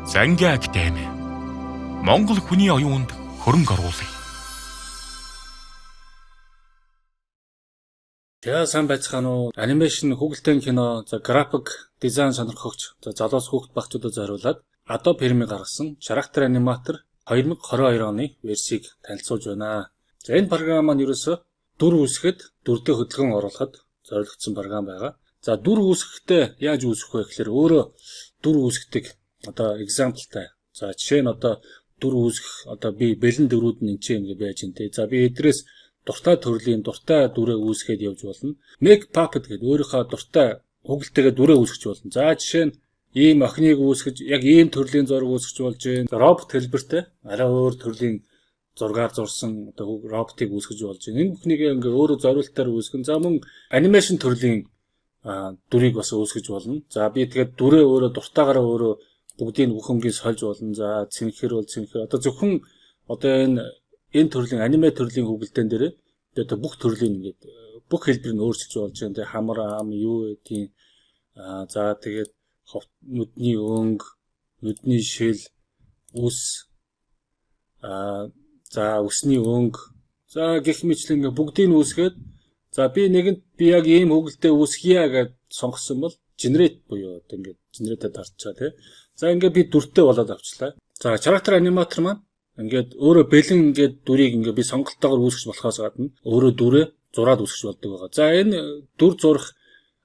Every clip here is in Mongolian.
Зангийн академи. Монгол хүний оюунд хөрөнгө оруулъя. За сайн байцгаана уу? Анимашн хүүхэлдэйн кино, график дизайн сонирхогч, залуус хүүхэд багчуудад зориулаад Adobe Premiere гаргасан Character Animator 2022 оны версийг танилцуулж байна. За энэ програм маань ерөөсөө дүр үүсгэхэд, дүрдээ хөдөлгөөн оруулахад зориулагдсан програм байгаа. За дүр үүсгэхдээ яаж үүсгэх вэ гэхээр өөрөө дүр үүсгдэг exampleтай. За жишээ нь дүр үүсгэх би бэлэн дөрүүд нь энэ чинь ингэ байж энэ. За би эдрээс дуртай төрлийн дуртай дүрээ үүсгээд явж болно. Make puppet гэдэг өөрийнхөө дуртай хүүхэлтэйгээ дүрээ үүсгэж болно. За жишээ нь ийм охиныг үүсгэж яг ийм төрлийн зураг үүсгэж болж байна. Робот хэлбэртэй арай өөр төрлийн зургаар зурсан роботыг үүсгэж болж байна. Энэ бүхнийг ингээ өөрөө зориултаар үүсгэн. За мөн анимашн төрлийн дүрийг бас үүсгэж болно. За би тэгээд дүрээ өөрөө дуртайгаараа өөрөө бүгдийг бүхэнгийн сольж болно. За цэнхэр бол цэнхэр. Зөвхөн энэ төрлийн аниме төрлийн хүүхэлдэйн дээр бүх төрлийн ингээд бүх хэлбэр нь өөрчилж болж байна. Хамар ам юу гэдгийг за тэгээд нүдний өнг, нүдний шил, үс за үсний өнг. За гэх мэтлэн ингээд бүгдийг үүсгээд за би яг ийм хүүхэлдэй үүсгье гэж сонгосон бол generate буюу ингээд generated харчаа тий. За ингээд би дүртэй болоод авчлаа. За character animator маань ингээд өөрөө бэлэн ингээд дүрийг ингээд би сонголтоогоор үүсгэж болохоос гадна өөрөө дүрээ зураад үүсгэж болдог байгаа. За энэ дүр зурах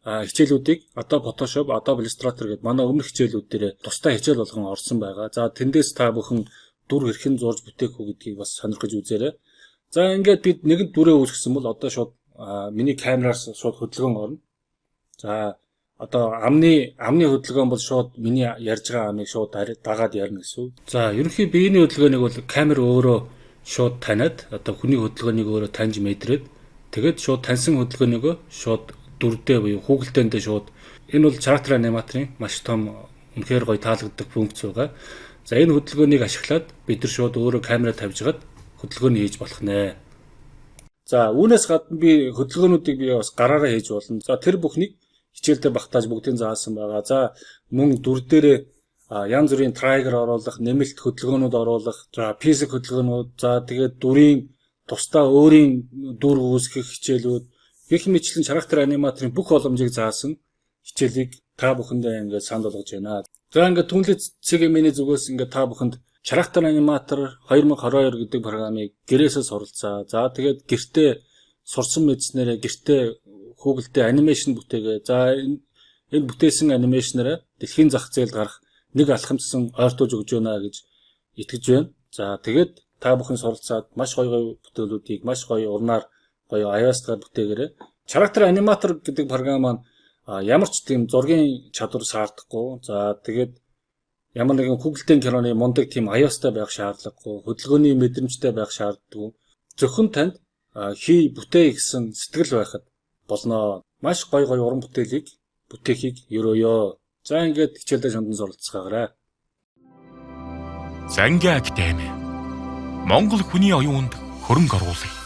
хичээлүүдийг Adobe Photoshop, Adobe Illustrator гэдэг манай өмнөх хичээлүүд дээр тусдаа хичээл болгон орсон байгаа. За тэндээс та бүхэн дүр хэрхэн зурж бүтээх үү гэдгийг бас сонирхож үзээрэй. За ингээд бид нэгэн дүрээ үүсгэсэн бол шууд миний камераас шууд хөдөлгөөн орно. За амны хөдөлгөөн бол шууд миний ярьж байгаа амыг шууд дагаад ярина гэсэн үг. За ерөнхий биений хөдөлгөөнийг бол камер өөрөө шууд таниад хүний хөдөлгөөнийг өөрөө таньж мэдрээд тэгээд шууд таньсан хөдөлгөөнийг шууд дүрдээ буюу хүүхэлдэйндээ шууд энэ бол Character Animator-ын маш том үнэхээр гоё таалагддаг функц байгаа. За энэ хөдөлгөөнийг ашиглаад бид нар шууд өөрөө камераа тавьжгаад хөдөлгөөний хийж болох нэ. За үүнээс гадна би хөдөлгөөнүүдийг би бас гараараа хийж болно. За тэр бүхнийг хичээлдээ багтааж бүгдийг заасан байгаа. За мөн дүр дээрээ янз бүрийн trigger оруулах, нэмэлт хөдөлгөөнүүд оруулах, за физик хөдөлгөөнүүд, за тэгээд дүрийн тусдаа өөрийн дүр үүсгэх хичээлүүд гэх мэтлэн Character Animator-ын бүх боломжийг заасан хичээлийг та бүхэндээ ингээд санд болгож байна. За ингээд түнлэг CGM-ийн зүгээс ингээд та бүхэнд Character Animator 2022 гэдэг програмыг гэрээсээ суралцаа. За тэгээд гэртээ сурсан мэдснээрээ гэртээ хүүхэлдэй анимашн бүтээгээ. За энэ бүтээсэн анимашнаараа дэлхийн зах зээлд гарах нэг алхамдсан ойртуулж өгж байна гэж итгэж байна. За тэгээд та бүхэн суралцаад маш гоё бүтээлүүдийг маш гоё урнаар гоё iOS-гаар бүтээгээрэй. Character Animator гэдэг програм маань ямар ч тийм зургийн чадвар саардахгүй. За тэгээд ямар нэгэн хүүхэлдэйн киноны мундаг тийм iOS-тай байх шаардлагагүй, хөдөлгөөний мэдрэмжтэй байх шаардлагагүй. Зөвхөн танд бүтээ гэсэн сэтгэл байхад болно. Маш гоё уран бүтээлийг бүтээхийг ерөөё. За ингээд хичээлдээ шундан суралцгаагаарай. Зангийн академи. Монгол хүний оюунд хөрөнгө оруулъя.